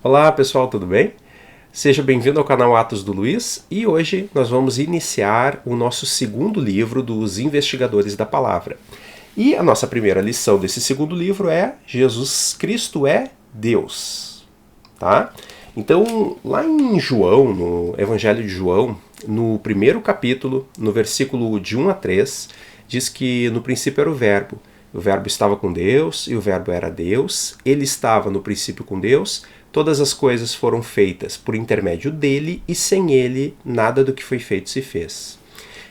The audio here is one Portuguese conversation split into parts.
Olá pessoal, tudo bem? Seja bem-vindo ao canal Atos do Luiz e hoje nós vamos iniciar o nosso segundo livro dos Investigadores da Palavra. E a nossa primeira lição desse segundo livro é Jesus Cristo é Deus. Tá? Então, lá em João, no Evangelho de João, no primeiro capítulo, no versículo de 1 a 3, diz que no princípio era o Verbo estava com Deus e o Verbo era Deus, ele estava no princípio com Deus, todas as coisas foram feitas por intermédio dele e sem ele nada do que foi feito se fez.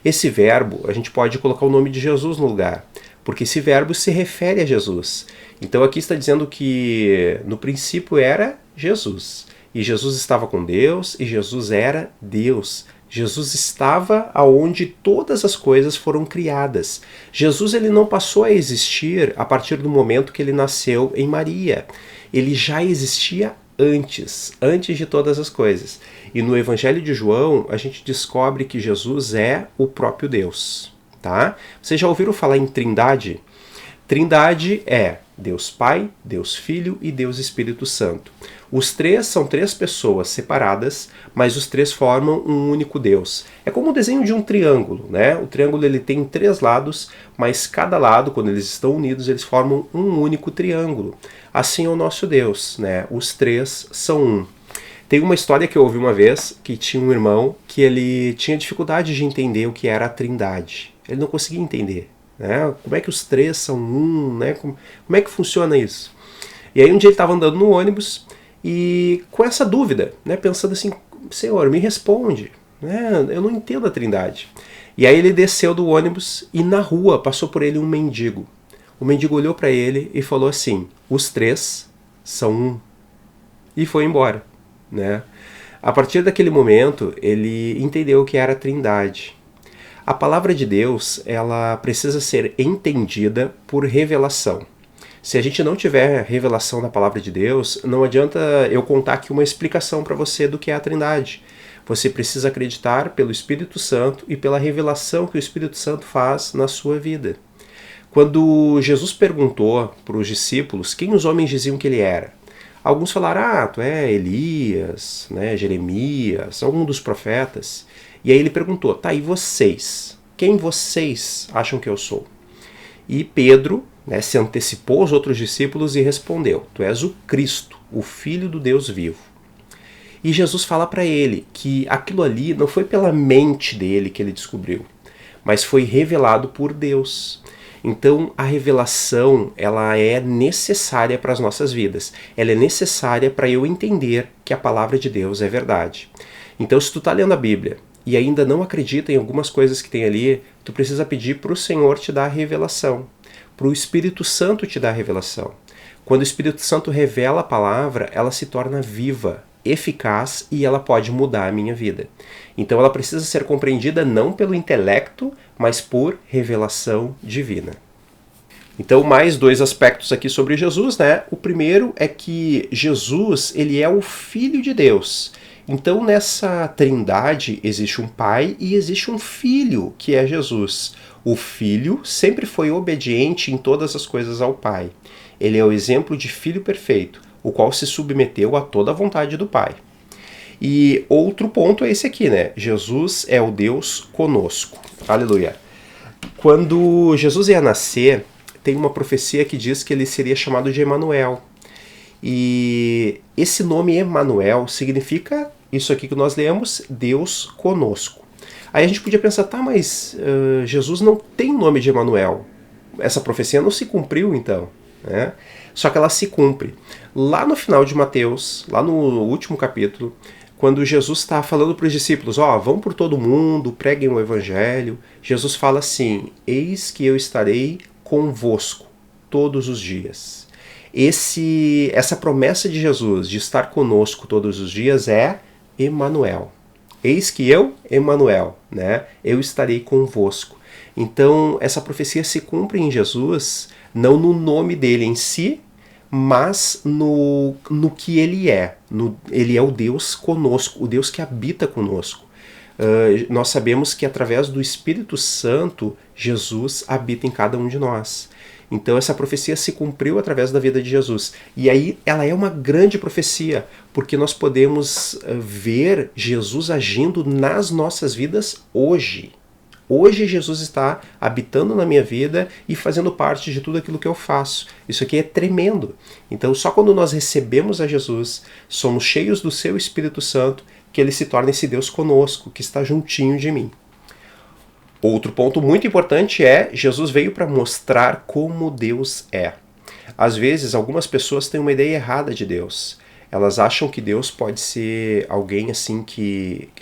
Esse verbo, a gente pode colocar o nome de Jesus no lugar, porque esse verbo se refere a Jesus. Então aqui está dizendo que no princípio era Jesus, e Jesus estava com Deus, e Jesus era Deus. Jesus estava aonde todas as coisas foram criadas. Jesus ele não passou a existir a partir do momento que ele nasceu em Maria. Ele já existia antes de todas as coisas. E no Evangelho de João, a gente descobre que Jesus é o próprio Deus. Tá? Vocês já ouviram falar em Trindade? Trindade é Deus Pai, Deus Filho e Deus Espírito Santo. Os três são três pessoas separadas, mas os três formam um único Deus. É como o desenho de um triângulo, né? O triângulo ele tem três lados, mas cada lado, quando eles estão unidos, eles formam um único triângulo. Assim é o nosso Deus, né? Os três são um. Tem uma história que eu ouvi uma vez, que tinha um irmão que ele tinha dificuldade de entender o que era a Trindade. Ele não conseguia entender. Né? Como é que os três são um? Né? Como é que funciona isso? E aí um dia ele estava andando no ônibus e com essa dúvida, né? Pensando assim, Senhor, me responde. Né? Eu não entendo a Trindade. E aí ele desceu do ônibus e na rua passou por ele um mendigo. O mendigo olhou para ele e falou assim, os três são um. E foi embora. Né? A partir daquele momento, ele entendeu o que era a Trindade. A palavra de Deus, ela precisa ser entendida por revelação. Se a gente não tiver revelação da palavra de Deus, não adianta eu contar aqui uma explicação para você do que é a Trindade. Você precisa acreditar pelo Espírito Santo e pela revelação que o Espírito Santo faz na sua vida. Quando Jesus perguntou para os discípulos quem os homens diziam que ele era, alguns falaram, tu é Elias, né, Jeremias, algum dos profetas. E aí ele perguntou, tá, e vocês? Quem vocês acham que eu sou? E Pedro, né, se antecipou aos outros discípulos e respondeu, tu és o Cristo, o Filho do Deus vivo. E Jesus fala para ele que aquilo ali não foi pela mente dele que ele descobriu, mas foi revelado por Deus. Então a revelação ela é necessária para as nossas vidas. Ela é necessária para eu entender que a palavra de Deus é verdade. Então se tu está lendo a Bíblia e ainda não acredita em algumas coisas que tem ali, tu precisa pedir para o Senhor te dar a revelação, para o Espírito Santo te dar a revelação. Quando o Espírito Santo revela a palavra, ela se torna viva, eficaz e ela pode mudar a minha vida. Então ela precisa ser compreendida não pelo intelecto, mas por revelação divina. Então mais dois aspectos aqui sobre Jesus, né? O primeiro é que Jesus, ele é o Filho de Deus. Então nessa trindade existe um pai e existe um filho, que é Jesus. O filho sempre foi obediente em todas as coisas ao pai. Ele é o exemplo de filho perfeito, o qual se submeteu a toda a vontade do pai. E outro ponto é esse aqui, né? Jesus é o Deus conosco. Aleluia. Quando Jesus ia nascer, tem uma profecia que diz que ele seria chamado de Emanuel. E esse nome Emanuel significa isso aqui que nós lemos, Deus conosco. Aí a gente podia pensar, tá, mas Jesus não tem o nome de Emanuel. Essa profecia não se cumpriu então, né? Só que ela se cumpre. Lá no final de Mateus, lá no último capítulo, quando Jesus está falando para os discípulos, vão por todo mundo, preguem o evangelho, Jesus fala assim, eis que eu estarei convosco todos os dias. Essa promessa de Jesus de estar conosco todos os dias é Emanuel. Eis que eu, Emanuel, né? Eu estarei convosco. Então, essa profecia se cumpre em Jesus, não no nome dele em si, mas no que ele é. Ele é o Deus conosco, o Deus que habita conosco. Nós sabemos que através do Espírito Santo, Jesus habita em cada um de nós. Então essa profecia se cumpriu através da vida de Jesus. E aí ela é uma grande profecia, porque nós podemos ver Jesus agindo nas nossas vidas hoje. Hoje Jesus está habitando na minha vida e fazendo parte de tudo aquilo que eu faço. Isso aqui é tremendo. Então só quando nós recebemos a Jesus, somos cheios do seu Espírito Santo, que ele se torna esse Deus conosco, que está juntinho de mim. Outro ponto muito importante é, Jesus veio para mostrar como Deus é. Às vezes, algumas pessoas têm uma ideia errada de Deus. Elas acham que Deus pode ser alguém assim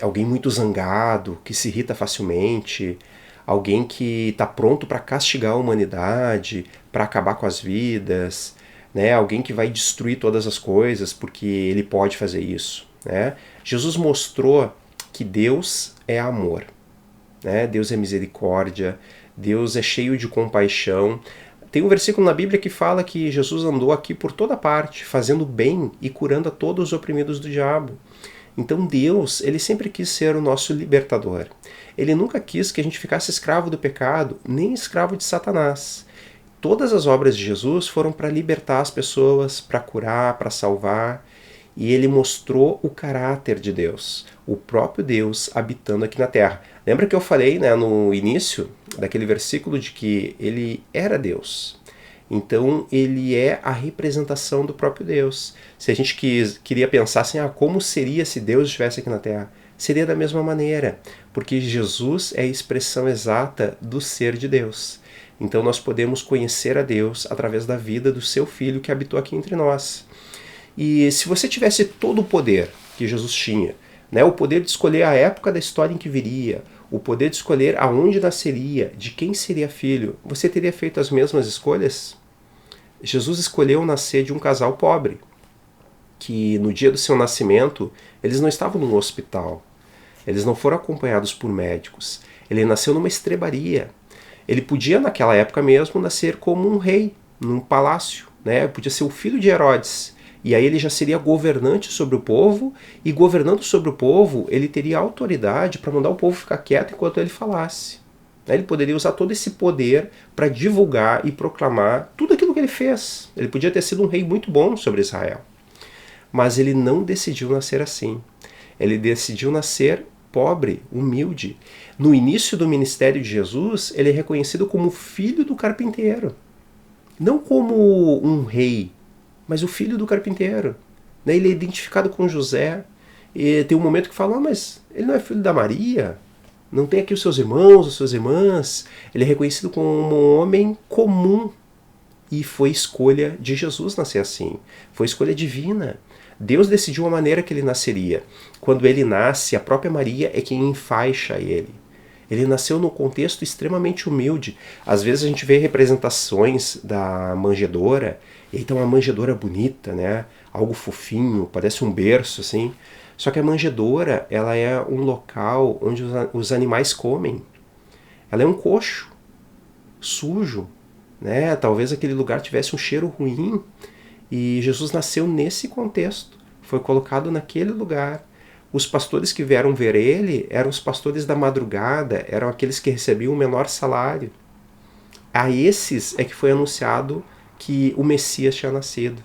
alguém muito zangado, que se irrita facilmente, alguém que está pronto para castigar a humanidade, para acabar com as vidas, né? Alguém que vai destruir todas as coisas porque ele pode fazer isso, né? Jesus mostrou que Deus é amor. Né? Deus é misericórdia, Deus é cheio de compaixão. Tem um versículo na Bíblia que fala que Jesus andou aqui por toda parte, fazendo bem e curando a todos os oprimidos do diabo. Então Deus, ele sempre quis ser o nosso libertador. Ele nunca quis que a gente ficasse escravo do pecado, nem escravo de Satanás. Todas as obras de Jesus foram para libertar as pessoas, para curar, para salvar. E ele mostrou o caráter de Deus, o próprio Deus habitando aqui na terra. Lembra que eu falei, né, no início daquele versículo de que ele era Deus. Então ele é a representação do próprio Deus. Se a gente queria pensar assim, como seria se Deus estivesse aqui na terra? Seria da mesma maneira, porque Jesus é a expressão exata do ser de Deus. Então nós podemos conhecer a Deus através da vida do seu Filho que habitou aqui entre nós. E se você tivesse todo o poder que Jesus tinha, né, o poder de escolher a época da história em que viria, o poder de escolher aonde nasceria, de quem seria filho, você teria feito as mesmas escolhas? Jesus escolheu nascer de um casal pobre, que no dia do seu nascimento, eles não estavam num hospital, eles não foram acompanhados por médicos, ele nasceu numa estrebaria. Ele podia, naquela época mesmo, nascer como um rei, num palácio, né? Podia ser o filho de Herodes. E aí ele já seria governante sobre o povo, e governando sobre o povo, ele teria autoridade para mandar o povo ficar quieto enquanto ele falasse. Ele poderia usar todo esse poder para divulgar e proclamar tudo aquilo que ele fez. Ele podia ter sido um rei muito bom sobre Israel. Mas ele não decidiu nascer assim. Ele decidiu nascer pobre, humilde. No início do ministério de Jesus, ele é reconhecido como filho do carpinteiro. Não como um rei, mas o filho do carpinteiro. Ele é identificado com José. E tem um momento que fala, mas ele não é filho da Maria? Não tem aqui os seus irmãos, as suas irmãs? Ele é reconhecido como um homem comum. E foi escolha de Jesus nascer assim. Foi escolha divina. Deus decidiu a maneira que ele nasceria. Quando ele nasce, a própria Maria é quem enfaixa ele. Ele nasceu num contexto extremamente humilde. Às vezes a gente vê representações da manjedoura, e aí tá uma manjedoura bonita, né? Algo fofinho, parece um berço, assim. Só que a manjedoura, ela é um local onde os animais comem. Ela é um coxo, sujo, né? Talvez aquele lugar tivesse um cheiro ruim. E Jesus nasceu nesse contexto. Foi colocado naquele lugar. Os pastores que vieram ver ele eram os pastores da madrugada, eram aqueles que recebiam o menor salário. A esses é que foi anunciado que o Messias tinha nascido.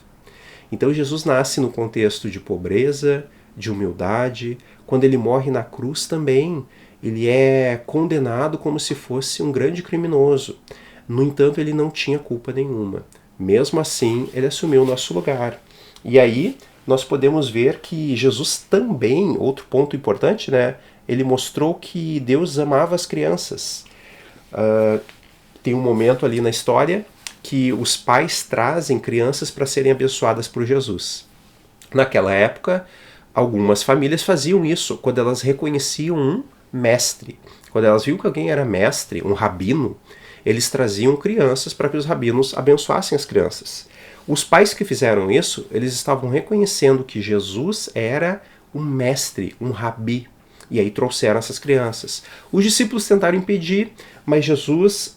Então Jesus nasce no contexto de pobreza, de humildade. Quando ele morre na cruz também, ele é condenado como se fosse um grande criminoso. No entanto, ele não tinha culpa nenhuma. Mesmo assim, ele assumiu o nosso lugar. E aí nós podemos ver que Jesus também, outro ponto importante, né? Ele mostrou que Deus amava as crianças. Tem um momento ali na história que os pais trazem crianças para serem abençoadas por Jesus. Naquela época, algumas famílias faziam isso quando elas reconheciam um mestre. Quando elas viam que alguém era mestre, um rabino, eles traziam crianças para que os rabinos abençoassem as crianças. Os pais que fizeram isso, eles estavam reconhecendo que Jesus era um mestre, um rabi. E aí trouxeram essas crianças. Os discípulos tentaram impedir, mas Jesus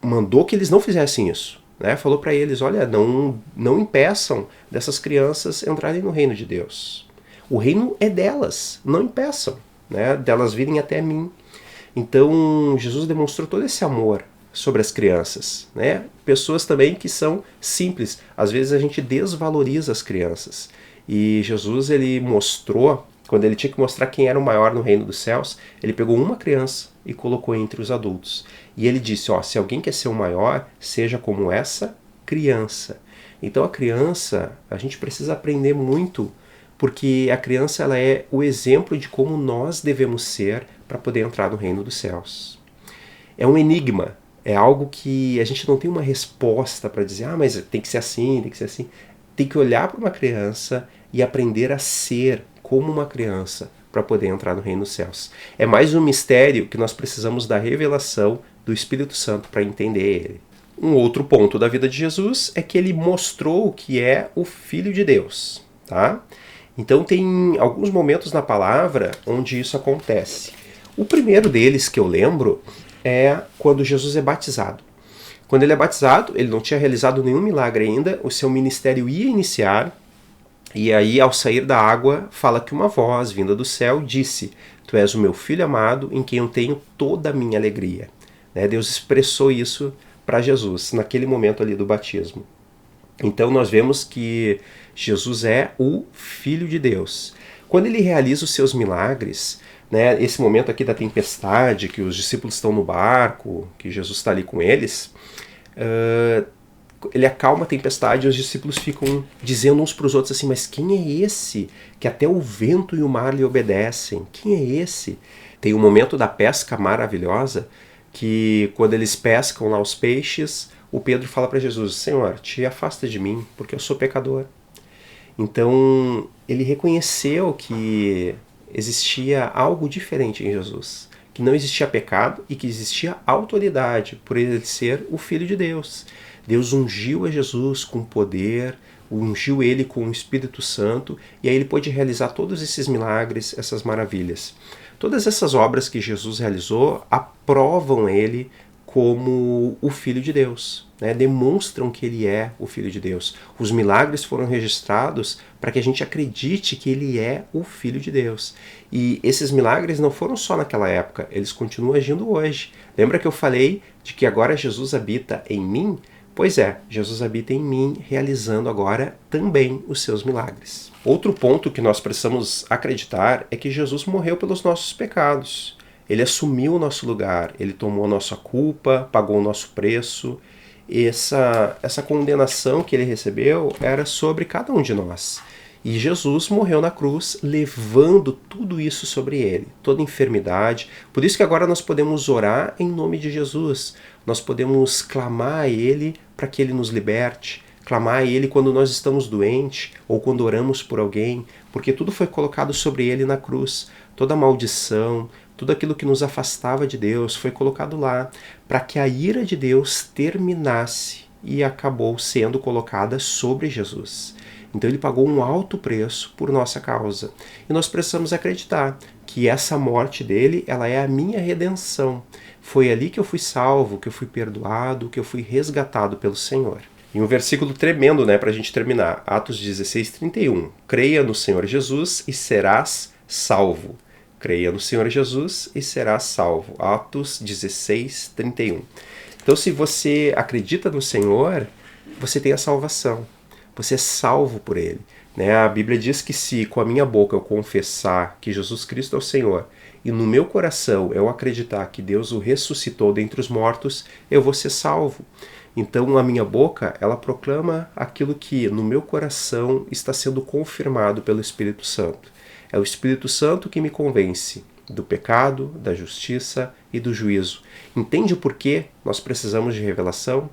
mandou que eles não fizessem isso. Né? Falou para eles, olha, não impeçam dessas crianças entrarem no reino de Deus. O reino é delas, não impeçam, né? Delas virem até mim. Então Jesus demonstrou todo esse amor sobre as crianças, né? Pessoas também que são simples. Às vezes a gente desvaloriza as crianças. E Jesus, ele mostrou, quando ele tinha que mostrar quem era o maior no reino dos céus, ele pegou uma criança e colocou entre os adultos. E ele disse, se alguém quer ser o maior, seja como essa criança. Então a criança, a gente precisa aprender muito, porque a criança ela é o exemplo de como nós devemos ser para poder entrar no reino dos céus. É um enigma, é algo que a gente não tem uma resposta para dizer, mas tem que ser assim, tem que ser assim. Tem que olhar para uma criança e aprender a ser como uma criança para poder entrar no reino dos céus. É mais um mistério que nós precisamos da revelação do Espírito Santo para entender ele. Um outro ponto da vida de Jesus é que ele mostrou que é o Filho de Deus, tá? Então tem alguns momentos na palavra onde isso acontece. O primeiro deles que eu lembro é quando Jesus é batizado. Quando ele é batizado, ele não tinha realizado nenhum milagre ainda, o seu ministério ia iniciar, e aí ao sair da água, fala que uma voz vinda do céu disse, tu és o meu filho amado, em quem eu tenho toda a minha alegria. Deus expressou isso para Jesus, naquele momento ali do batismo. Então nós vemos que Jesus é o Filho de Deus. Quando ele realiza os seus milagres, esse momento aqui da tempestade, que os discípulos estão no barco, que Jesus está ali com eles, ele acalma a tempestade e os discípulos ficam dizendo uns para os outros assim, mas quem é esse que até o vento e o mar lhe obedecem? Quem é esse? Tem um momento da pesca maravilhosa que quando eles pescam lá os peixes, o Pedro fala para Jesus, Senhor, te afasta de mim, porque eu sou pecador. Então, ele reconheceu que existia algo diferente em Jesus, que não existia pecado e que existia autoridade por ele ser o Filho de Deus. Deus ungiu a Jesus com poder, ungiu ele com o Espírito Santo, e aí ele pôde realizar todos esses milagres, essas maravilhas. Todas essas obras que Jesus realizou aprovam ele como o Filho de Deus, demonstram que ele é o Filho de Deus. Os milagres foram registrados para que a gente acredite que ele é o Filho de Deus. E esses milagres não foram só naquela época, eles continuam agindo hoje. Lembra que eu falei de que agora Jesus habita em mim? Pois é, Jesus habita em mim, realizando agora também os seus milagres. Outro ponto que nós precisamos acreditar é que Jesus morreu pelos nossos pecados. Ele assumiu o nosso lugar, ele tomou a nossa culpa, pagou o nosso preço. Essa condenação que ele recebeu era sobre cada um de nós. E Jesus morreu na cruz, levando tudo isso sobre ele, toda enfermidade. Por isso que agora nós podemos orar em nome de Jesus. Nós podemos clamar a ele para que ele nos liberte, clamar a ele quando nós estamos doentes ou quando oramos por alguém, porque tudo foi colocado sobre ele na cruz. Toda maldição, tudo aquilo que nos afastava de Deus foi colocado lá, para que a ira de Deus terminasse e acabou sendo colocada sobre Jesus. Então ele pagou um alto preço por nossa causa. E nós precisamos acreditar que essa morte dele, ela é a minha redenção. Foi ali que eu fui salvo, que eu fui perdoado, que eu fui resgatado pelo Senhor. E um versículo tremendo, para a gente terminar. Atos 16:31. Creia no Senhor Jesus e serás salvo. Creia no Senhor Jesus e serás salvo. Atos 16:31. Então, se você acredita no Senhor, você tem a salvação. Você é salvo por Ele. A Bíblia diz que se com a minha boca eu confessar que Jesus Cristo é o Senhor e no meu coração eu acreditar que Deus o ressuscitou dentre os mortos, eu vou ser salvo. Então a minha boca, ela proclama aquilo que no meu coração está sendo confirmado pelo Espírito Santo. É o Espírito Santo que me convence do pecado, da justiça e do juízo. Entende por que nós precisamos de revelação?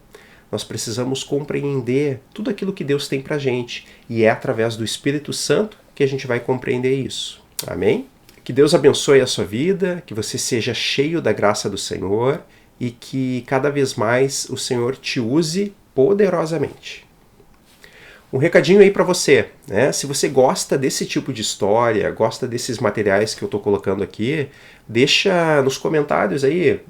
Nós precisamos compreender tudo aquilo que Deus tem pra gente. E é através do Espírito Santo que a gente vai compreender isso. Amém? Que Deus abençoe a sua vida, que você seja cheio da graça do Senhor e que cada vez mais o Senhor te use poderosamente. Um recadinho aí para você, Se você gosta desse tipo de história, gosta desses materiais que eu estou colocando aqui, deixa nos comentários aí,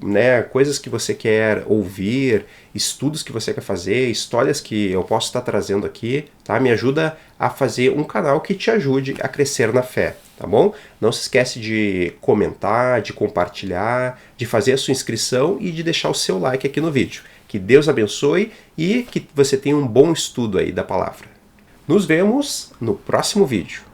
coisas que você quer ouvir, estudos que você quer fazer, histórias que eu posso estar trazendo aqui, tá? Me ajuda a fazer um canal que te ajude a crescer na fé. tá bom? Não se esquece de comentar, de compartilhar, de fazer a sua inscrição e de deixar o seu like aqui no vídeo. Que Deus abençoe e que você tenha um bom estudo aí da palavra. Nos vemos no próximo vídeo.